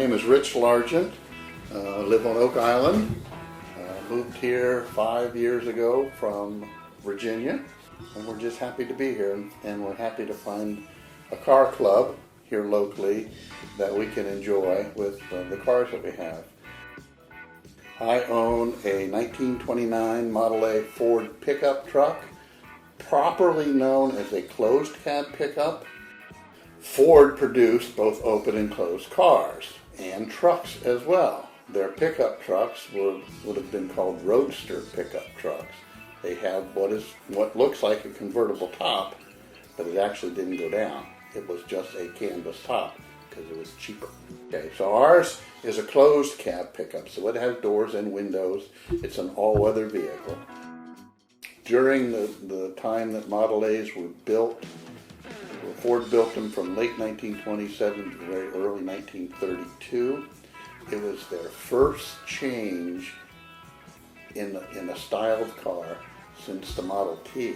name is Rich Largent. I live on Oak Island. Moved here 5 years ago from Virginia, and we're just happy to be here, and we're happy to find a car club here locally that we can enjoy with the cars that we have. I own a 1929 Model A Ford pickup truck, properly known as a closed cab pickup. Ford produced both open and closed cars, and trucks as well. Their pickup trucks would have been called roadster pickup trucks. They have what looks like a convertible top, but it actually didn't go down. It was just a canvas top because it was cheaper. Okay, so ours is a closed cab pickup, so it has doors and windows. It's an all-weather vehicle. During the time that Model A's were built, Ford built them from late 1927 to very early 1932. It was their first change in the style of car since the Model T.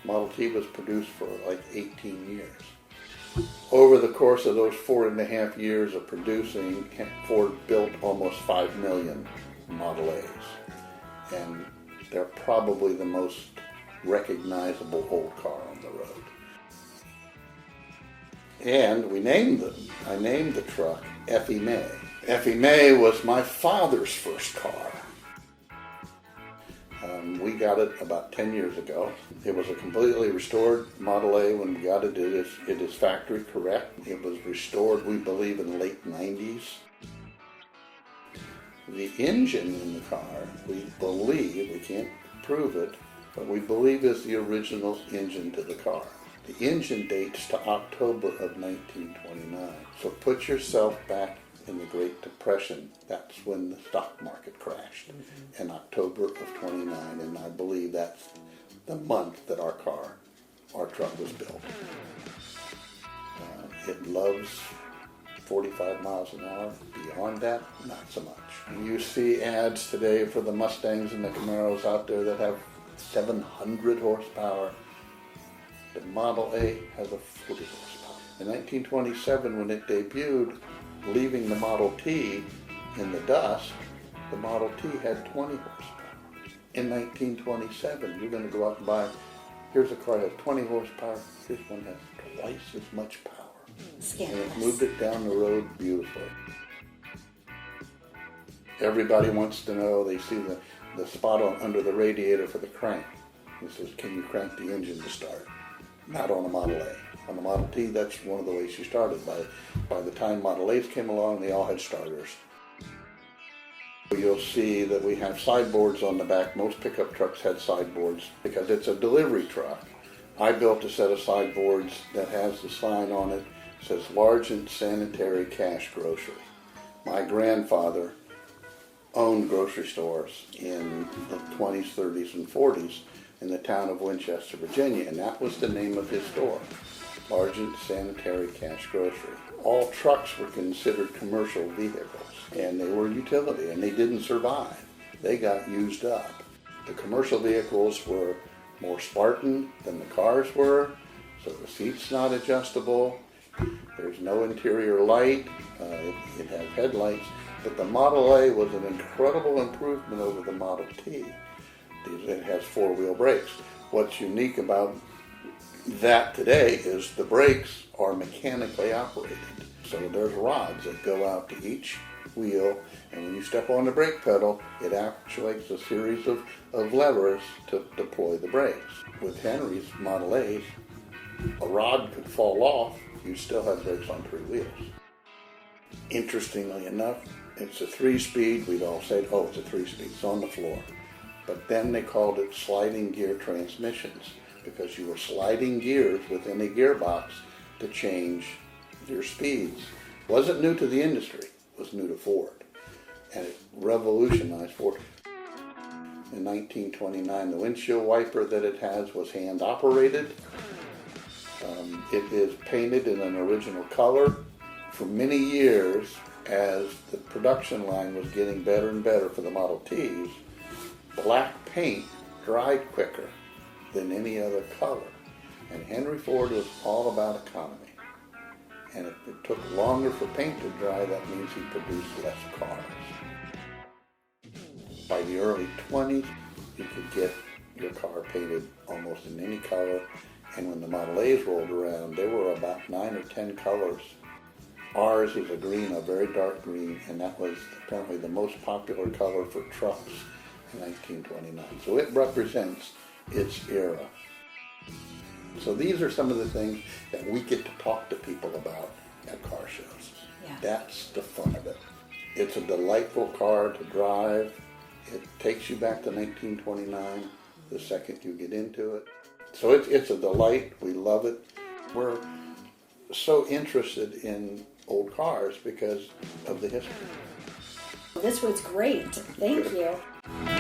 Model T was produced for like 18 years. Over the course of those 4.5 years of producing, Ford built almost 5 million Model A's. And they're probably the most recognizable old car on the road. And I named the truck Effie May. Effie May was my father's first car. We got it about 10 years ago. It was a completely restored Model A when we got it. It is factory correct. It was restored, we believe, in the late 90s. The engine in the car, we believe, we can't prove it, but we believe is the original engine to the car. The engine dates to October of 1929. So put yourself back in the Great Depression. That's when the stock market crashed in October of 29, and I believe that's the month that our truck was built. It loves 45 miles an hour. Beyond that, not so much. You see ads today for the Mustangs and the Camaros out there that have 700 horsepower. The Model A has a 40 horsepower. In 1927, when it debuted, leaving the Model T in the dust, the Model T had 20 horsepower. In 1927, you're going to go out and buy, here's a car that has 20 horsepower, this one has twice as much power. And it moved it down the road beautifully. Everybody wants to know, they see the spot under the radiator for the crank. It says, can you crank the engine to start? Not on a Model A. On the Model T, that's one of the ways you started. By the time Model A's came along, they all had starters. You'll see that we have sideboards on the back. Most pickup trucks had sideboards because it's a delivery truck. I built a set of sideboards that has the sign on it. It says Largent Sanitary Cash Grocery. My grandfather owned grocery stores in the 20s, 30s, and 40s in the town of Winchester, Virginia, and that was the name of his store, Largent Sanitary Cash Grocery. All trucks were considered commercial vehicles, and they were utility, and they didn't survive. They got used up. The commercial vehicles were more Spartan than the cars were, so the seat's not adjustable. There's no interior light. It had headlights, but the Model A was an incredible improvement over the Model T. It has four-wheel brakes. What's unique about that today is the brakes are mechanically operated. So there's rods that go out to each wheel, and when you step on the brake pedal, it actuates a series of levers to deploy the brakes. With Henry's Model A's, a rod could fall off, you still have brakes on three wheels. Interestingly enough, it's a 3-speed. We'd all said, oh, it's a 3-speed. It's on the floor. But then they called it sliding gear transmissions because you were sliding gears within a gearbox to change your speeds. It wasn't new to the industry. It was new to Ford. And it revolutionized Ford. In 1929, the windshield wiper that it has was hand operated. It is painted in an original color. For many years, as the production line was getting better and better for the Model Ts, black paint dried quicker than any other color. And Henry Ford was all about economy. And if it took longer for paint to dry, that means he produced less cars. By the early 20s, you could get your car painted almost in any color. And when the Model A's rolled around, there were about 9 or 10 colors. Ours was a green, a very dark green, and that was apparently the most popular color for trucks in 1929. So it represents its era. So these are some of the things that we get to talk to people about at car shows. Yeah. That's the fun of it. It's a delightful car to drive. It takes you back to 1929 the second you get into it. So it's a delight. We love it. We're so interested in old cars because of the history. This was great. Thank you.